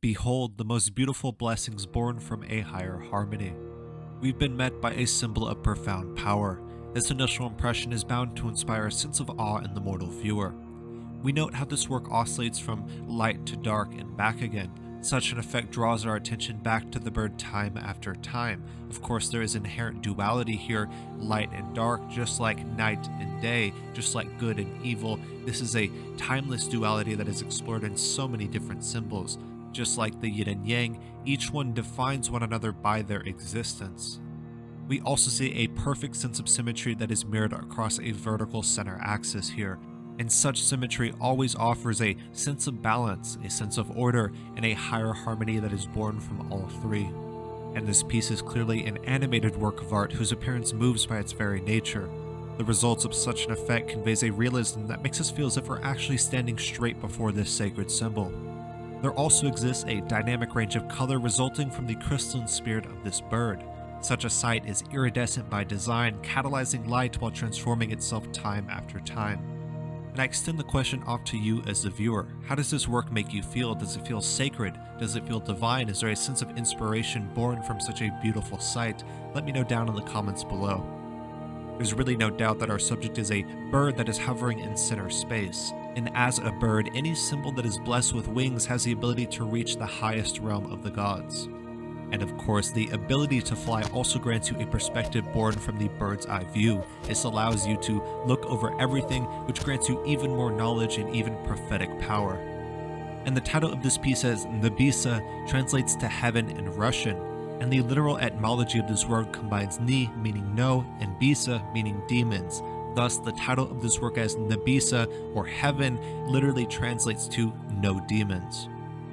Behold the most beautiful blessings born from a higher harmony. We've been met by a symbol of profound power. This initial impression is bound to inspire a sense of awe in the mortal viewer. We note how this work oscillates from light to dark and back again. Such an effect draws our attention back to the bird time after time. Of course, there is inherent duality here, light and dark, just like night and day, just like good and evil. This is a timeless duality that is explored in so many different symbols. Just like the yin and yang, each one defines one another by their existence. We also see a perfect sense of symmetry that is mirrored across a vertical center axis here, and such symmetry always offers a sense of balance, a sense of order, and a higher harmony that is born from all three. And this piece is clearly an animated work of art whose appearance moves by its very nature. The results of such an effect conveys a realism that makes us feel as if we're actually standing straight before this sacred symbol. There also exists a dynamic range of color resulting from the crystalline spirit of this bird. Such a sight is iridescent by design, catalyzing light while transforming itself time after time. And I extend the question off to you as the viewer. How does this work make you feel? Does it feel sacred? Does it feel divine? Is there a sense of inspiration born from such a beautiful sight? Let me know down in the comments below. There's really no doubt that our subject is a bird that is hovering in center space. And as a bird, any symbol that is blessed with wings has the ability to reach the highest realm of the gods. And of course, the ability to fly also grants you a perspective born from the bird's eye view. This allows you to look over everything, which grants you even more knowledge and even prophetic power. And the title of this piece as Nebesa translates to heaven in Russian, and the literal etymology of this word combines ni, meaning no, and bisa, meaning demons. Thus, the title of this work as Nebesa, or heaven, literally translates to no demons.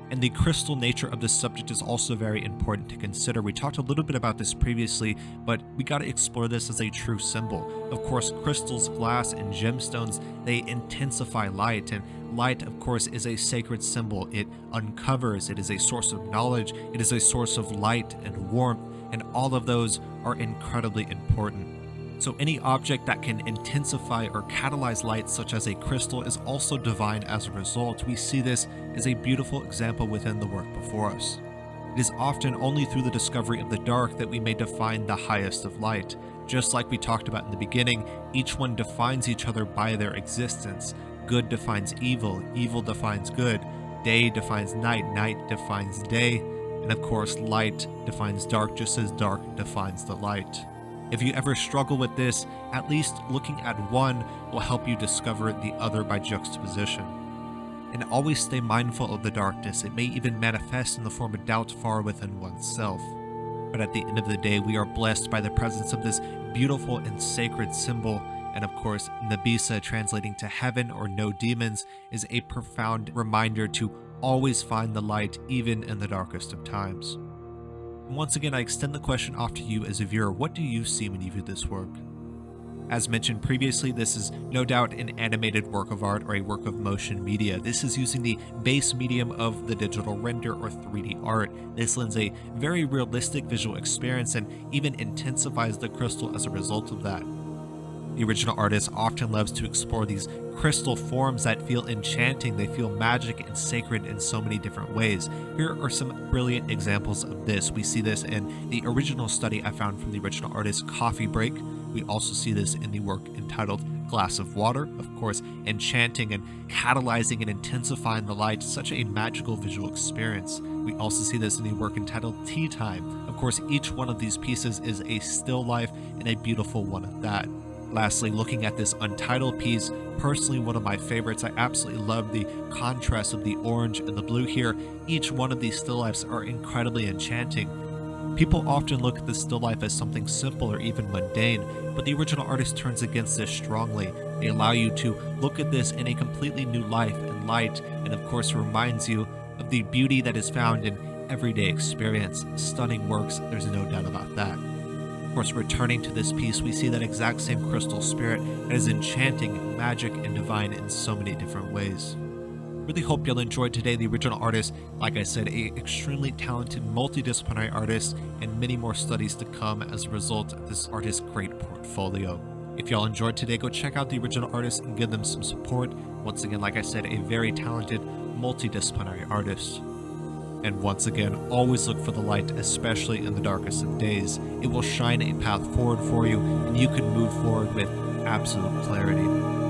And the crystal nature of this subject is also very important to consider. We talked a little bit about this previously, but we got to explore this as a true symbol. Of course, crystals, glass, and gemstones, they intensify light, and light, of course, is a sacred symbol. It uncovers, it is a source of knowledge, it is a source of light and warmth, and all of those are incredibly important. So any object that can intensify or catalyze light, such as a crystal, is also divine as a result. We see this as a beautiful example within the work before us. It is often only through the discovery of the dark that we may define the highest of light. Just like we talked about in the beginning, each one defines each other by their existence. Good defines evil, evil defines good, day defines night, night defines day, and of course light defines dark just as dark defines the light. If you ever struggle with this, at least looking at one will help you discover the other by juxtaposition. And always stay mindful of the darkness. It may even manifest in the form of doubt far within oneself. But at the end of the day, we are blessed by the presence of this beautiful and sacred symbol. And of course, Nebesa, translating to heaven or no demons, is a profound reminder to always find the light even in the darkest of times. Once again, I extend the question off to you as a viewer. What do you see when you view this work? As mentioned previously, this is no doubt an animated work of art or a work of motion media. This is using the base medium of the digital render or 3D art. This lends a very realistic visual experience and even intensifies the crystal as a result of that. The original artist often loves to explore these crystal forms that feel enchanting, they feel magic and sacred in so many different ways. Here are some brilliant examples of this. We see this in the original study I found from the original artist, Coffee Break. We also see this in the work entitled Glass of Water, of course, enchanting and catalyzing and intensifying the light, such a magical visual experience. We also see this in the work entitled Tea Time. Of course, each one of these pieces is a still life and a beautiful one at that. Lastly, looking at this Untitled piece, personally one of my favorites. I absolutely love the contrast of the orange and the blue here. Each one of these still lifes are incredibly enchanting. People often look at the still life as something simple or even mundane, but the original artist turns against this strongly. They allow you to look at this in a completely new life and light, and of course reminds you of the beauty that is found in everyday experience. Stunning works, there's no doubt about that. Of course, returning to this piece, we see that exact same crystal spirit that is enchanting, magic, and divine in so many different ways. Really hope y'all enjoyed today. The original artist, like I said, a extremely talented multidisciplinary artist, and many more studies to come as a result of this artist's great portfolio. If y'all enjoyed today, go check out the original artist and give them some support. Once again, like I said, a very talented multidisciplinary artist. And once again, always look for the light, especially in the darkest of days. It will shine a path forward for you, and you can move forward with absolute clarity.